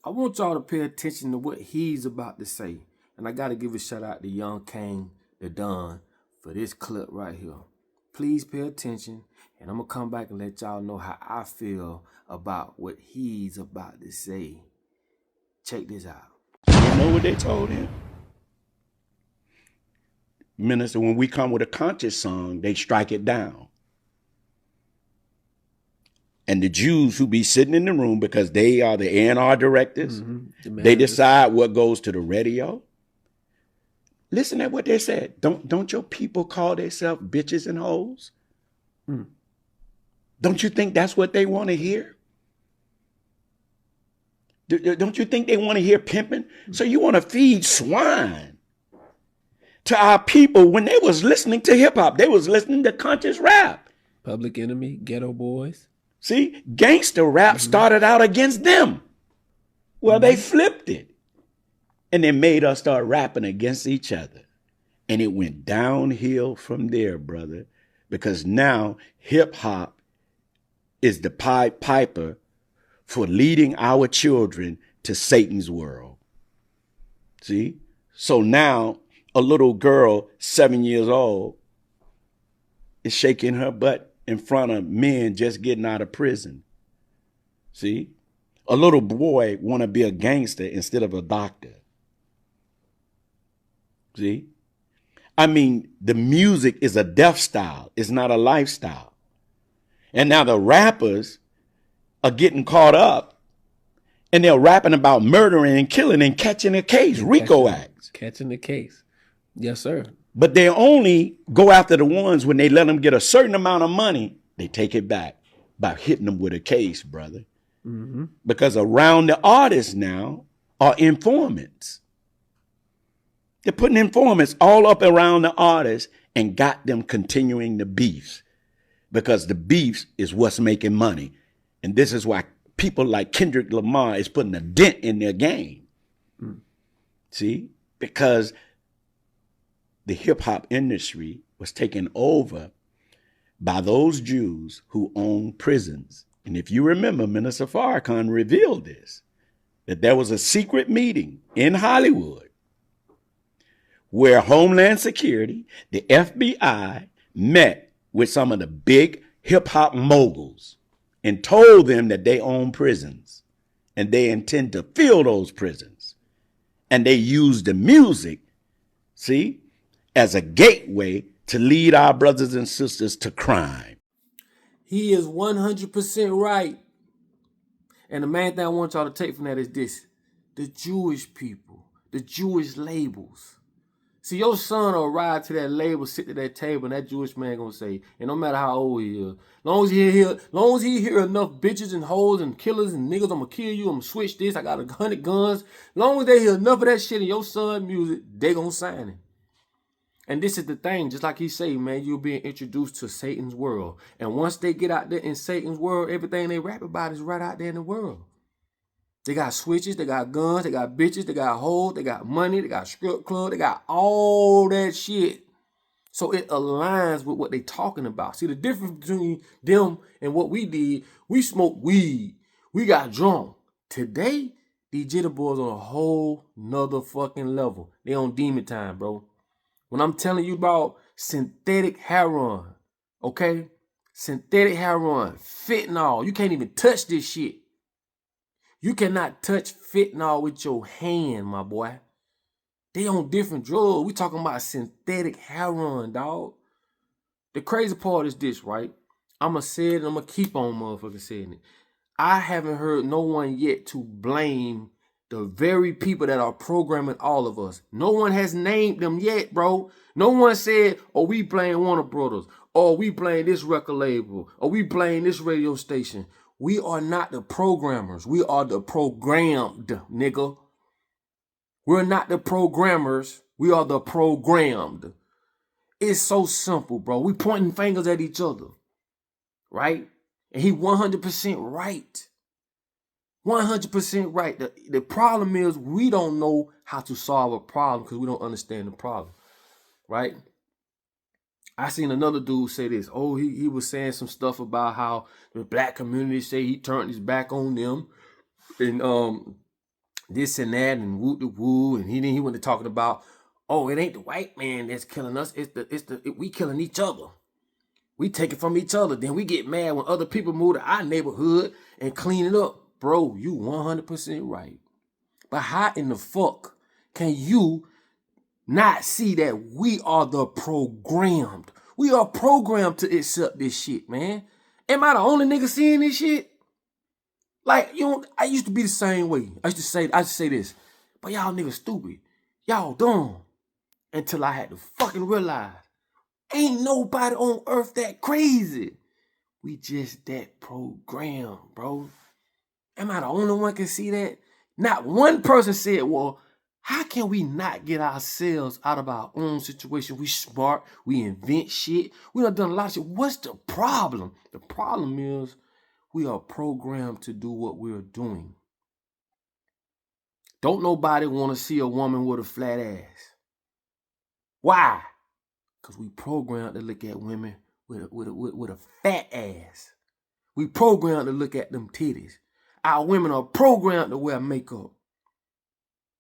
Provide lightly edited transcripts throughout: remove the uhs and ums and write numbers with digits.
I want y'all to pay attention to what he's about to say. And I got to give a shout out to Young Kane, the Don, for this clip right here. Please pay attention, and I'm going to come back and let y'all know how I feel about what he's about to say. Check this out. You know what they told him? Minister, when we come with a conscious song, they strike it down. And the Jews who be sitting in the room, because they are the A&R directors, they decide what goes to the radio. Listen at what they said. Don't your people call themselves bitches and hoes? Don't you think that's what they want to hear? Don't you think they want to hear pimping? So you want to feed swine to our people. When they was listening to hip hop, they was listening to conscious rap. Public Enemy, Ghetto Boys. See, gangster rap started out against them. Well, they flipped it. And they made us start rapping against each other. And it went downhill from there, brother. Because now hip hop is the Pied Piper for leading our children to Satan's world. See? So now a little girl, 7 years old, is shaking her butt in front of men just getting out of prison. See? A little boy want to be a gangster instead of a doctor. See? I mean, the music is a death style. It's not a lifestyle. And now the rappers are getting caught up and they're rapping about murdering and killing and catching a case, RICO acts. Catching the case. Yes, sir. But they only go after the ones when they let them get a certain amount of money, they take it back by hitting them with a case, brother. Because around the artists now are informants. They're putting informants all up around the artists and got them continuing the beefs, because the beefs is what's making money. And this is why people like Kendrick Lamar is putting a dent in their game. See? Because the hip hop industry was taken over by those Jews who own prisons. And if you remember, Minister Farrakhan revealed this, that there was a secret meeting in Hollywood where Homeland Security, the FBI, met with some of the big hip hop moguls and told them that they own prisons and they intend to fill those prisons. And they used the music, see, as a gateway to lead our brothers and sisters to crime. He is 100% right. And the main thing I want y'all to take from that is this. The Jewish people, the Jewish labels. See, your son will ride to that label, sit at that table, and that Jewish man gonna say, and no matter how old he is, long as he hear enough bitches and hoes and killers and niggas, I'm gonna kill you, I'm gonna switch this, I got 100 guns. Long as they hear enough of that shit in your son music, they gonna sign it. And this is the thing, just like he say, man, you're being introduced to Satan's world. And once they get out there in Satan's world, everything they rap about is right out there in the world. They got switches, they got guns, they got bitches, they got hoes, they got money, they got strip club, they got all that shit. So it aligns with what they talking about. See, the difference between them and what we did, we smoked weed, we got drunk. Today, these jitter boys on a whole nother fucking level. They on demon time, bro. When I'm telling you about synthetic heroin, okay? Synthetic heroin, fentanyl, you can't even touch this shit. You cannot touch fentanyl with your hand, my boy. They on different drugs. We talking about synthetic heroin, dog. The crazy part is this, right? I'm going to say it and I'm going to keep on motherfucking saying it. I haven't heard no one yet to blame the very people that are programming all of us. No one has named them yet, bro. No one said, oh, we blame Warner Brothers, or we blame this record label, or we blame this radio station. We are not the programmers. We are the programmed, nigga. We're not the programmers. We are the programmed. It's so simple, bro. We pointing fingers at each other, right? And he 100% right. 100% right. The problem is we don't know how to solve a problem because we don't understand the problem, right? I seen another dude say this. Oh, he was saying some stuff about how the black community say he turned his back on them. And this and that and woo the woo, and he went to talking about, oh, it ain't the white man that's killing us, we killing each other. We take it from each other. Then we get mad when other people move to our neighborhood and clean it up. Bro, you 100% right. But how in the fuck can you not see that we are the programmed? We are programmed to accept this shit, man. Am I the only nigga seeing this shit? Like, you know, I used to be the same way. I used to say this, but y'all niggas stupid. Y'all dumb. Until I had to fucking realize, ain't nobody on earth that crazy. We just that programmed, bro. Am I the only one can see that? Not one person said, well, how can we not get ourselves out of our own situation? We smart, we invent shit. We done a lot of shit. What's the problem? The problem is we are programmed to do what we're doing. Don't nobody want to see a woman with a flat ass. Why? Because we programmed to look at women with a fat ass. We programmed to look at them titties. Our women are programmed to wear makeup.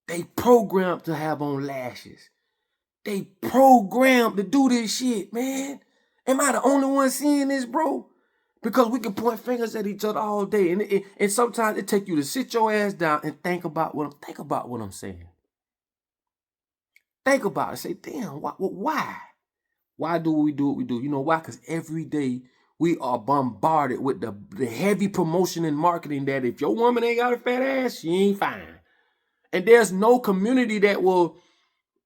They programmed to have on lashes. They programmed to do this shit, man. Am I the only one seeing this, bro? Because we can point fingers at each other all day. And sometimes it takes you to sit your ass down and think about what I'm saying. Think about it. Say, damn, why? Why do we do what we do? You know why? Because every day we are bombarded with the heavy promotion and marketing that if your woman ain't got a fat ass, she ain't fine. And there's no community that will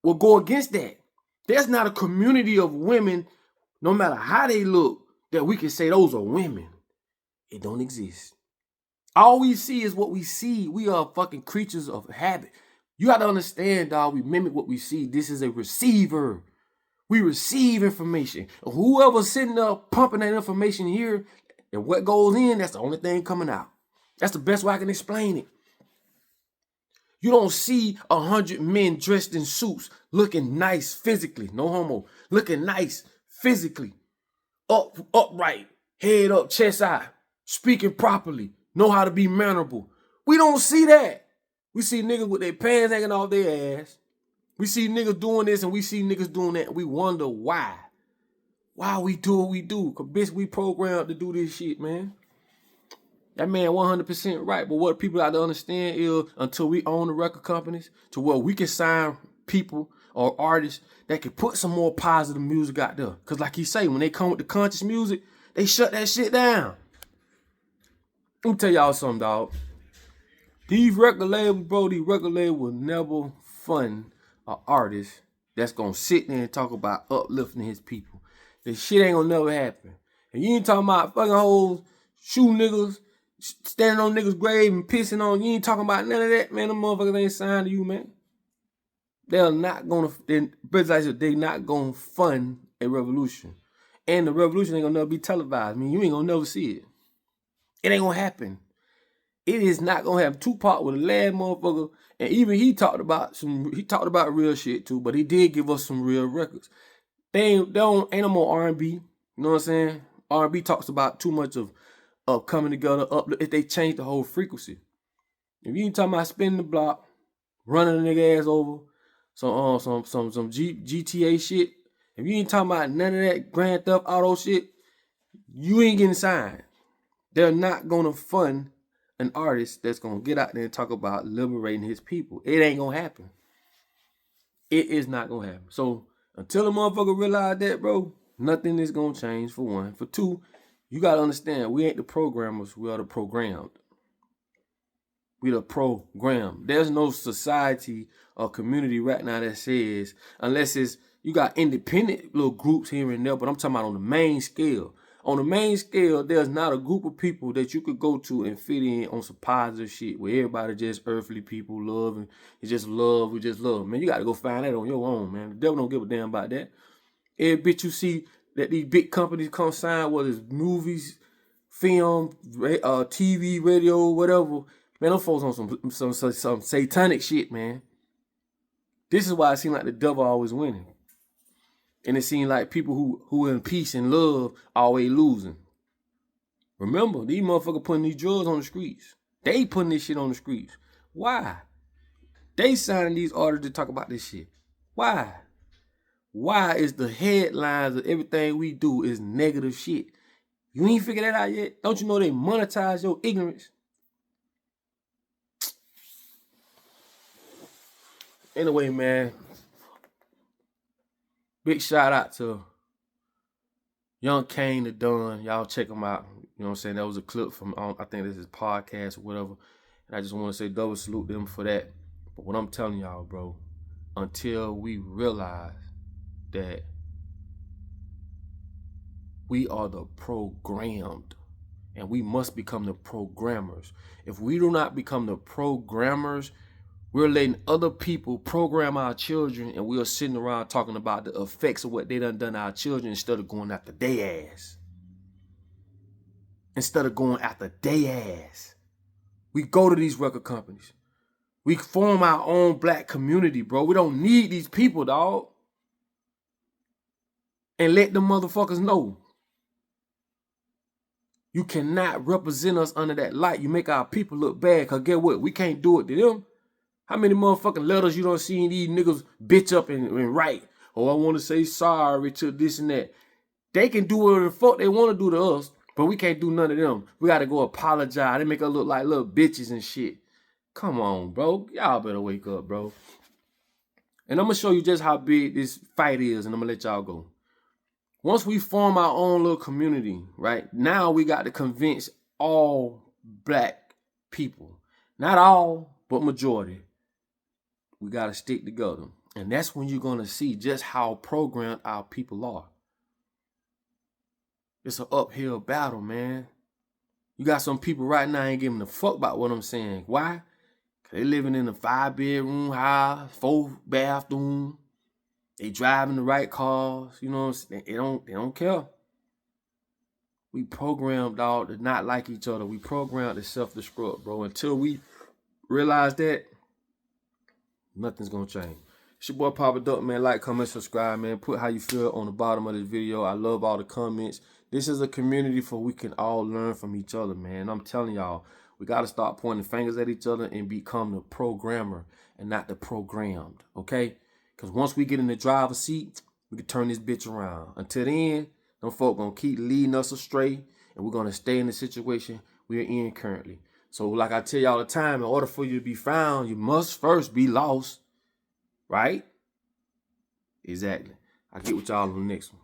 go against that. There's not a community of women, no matter how they look, that we can say those are women. It don't exist. All we see is what we see. We are fucking creatures of habit. You got to understand, dog, we mimic what we see. This is a receiver. We receive information. Whoever's sitting up pumping that information here, and what goes in, that's the only thing coming out. That's the best way I can explain it. You don't see 100 men dressed in suits, looking nice physically, no homo, looking nice physically, upright, head up, chest out, speaking properly, know how to be mannerable. We don't see that. We see niggas with their pants hanging off their ass. We see niggas doing this and we see niggas doing that. We wonder why. Why we do what we do. Because bitch, we programmed to do this shit, man. That man 100% right. But what people got to understand is until we own the record companies to where we can sign people or artists that can put some more positive music out there. Because like he say, when they come with the conscious music, they shut that shit down. Let me tell y'all something, dog. These record labels, bro, will never fund an artist that's going to sit there and talk about uplifting his people. This shit ain't going to never happen. And you ain't talking about fucking hoes, shooting niggas, standing on niggas' grave and pissing on. You ain't talking about none of that, man. Them motherfuckers ain't signed to you, man. They're not going to, they not going to fund a revolution. And the revolution ain't going to never be televised. I mean, you ain't going to never see it. It ain't going to happen. It is not gonna have Tupac with a last motherfucker, and even he talked about real shit too, but he did give us some real records. Ain't no more R&B. You know what I'm saying? R&B talks about too much of coming together. If they change the whole frequency. If you ain't talking about spinning the block, running a nigga ass over, some GTA shit. If you ain't talking about none of that Grand Theft Auto shit, you ain't getting signed. They're not gonna fund an artist that's going to get out there and talk about liberating his people. It ain't going to happen. It is not going to happen. So until a motherfucker realize that, bro, nothing is going to change, for one. For two, you got to understand, we ain't the programmers. We are the programmed. We the programmed. There's no society or community right now that says, unless it's, you got independent little groups here and there, but I'm talking about on the main scale. On the main scale, there's not a group of people that you could go to and fit in on some positive shit where everybody just earthly people, love, and it's just love, we just love. Man, you got to go find that on your own, man. The devil don't give a damn about that. Every bitch you see that these big companies come sign, whether it's movies, film, TV, radio, whatever, man, them folks on some satanic shit, man. This is why it seems like the devil always winning. And it seems like people who in peace and love always losing. Remember, these motherfuckers putting these drugs on the streets. They putting this shit on the streets. Why? They signing these artists to talk about this shit. Why? Why is the headlines of everything we do is negative shit? You ain't figured that out yet? Don't you know they monetize your ignorance? Anyway, man, big shout out to Young Kane the Don. Y'all check him out. You know what I'm saying? That was a clip from, I think this is podcast or whatever. And I just want to say double salute them for that. But what I'm telling y'all, bro, until we realize that we are the programmed and we must become the programmers. If we do not become the programmers, we're letting other people program our children, and we are sitting around talking about the effects of what they done to our children instead of going after their ass. Instead of going after their ass. We go to these record companies. We form our own black community, bro. We don't need these people, dog. And let them motherfuckers know. You cannot represent us under that light. You make our people look bad, because guess what? We can't do it to them. How many motherfucking letters you don't see these niggas bitch up and write? Oh, I want to say sorry to this and that. They can do whatever the fuck they want to do to us, but we can't do none of them. We got to go apologize. They make us look like little bitches and shit. Come on, bro. Y'all better wake up, bro. And I'm going to show you just how big this fight is, and I'm going to let y'all go. Once we form our own little community, right, now we got to convince all black people. Not all, but majority. We got to stick together. And that's when you're going to see just how programmed our people are. It's an uphill battle, man. You got some people right now ain't giving a fuck about what I'm saying. Why? Because they living in a 5-bedroom house, 4-bathroom. They driving the right cars. You know what I'm saying? They don't care. We programmed, dog, to not like each other. We programmed to self-destruct, bro. Until we realize that, nothing's gonna change. It's your boy Papa Duck, man. Like, comment, subscribe, man. Put how you feel on the bottom of this video. I love all the comments. This is a community for we can all learn from each other, man. I'm telling y'all, we gotta start pointing fingers at each other and become the programmer and not the programmed, okay? Because once we get in the driver's seat, we can turn this bitch around. Until then, them folk gonna keep leading us astray, and we're gonna stay in the situation we're in currently. So like I tell you all the time, in order for you to be found, you must first be lost. Right? Exactly. I'll get with y'all on the next one.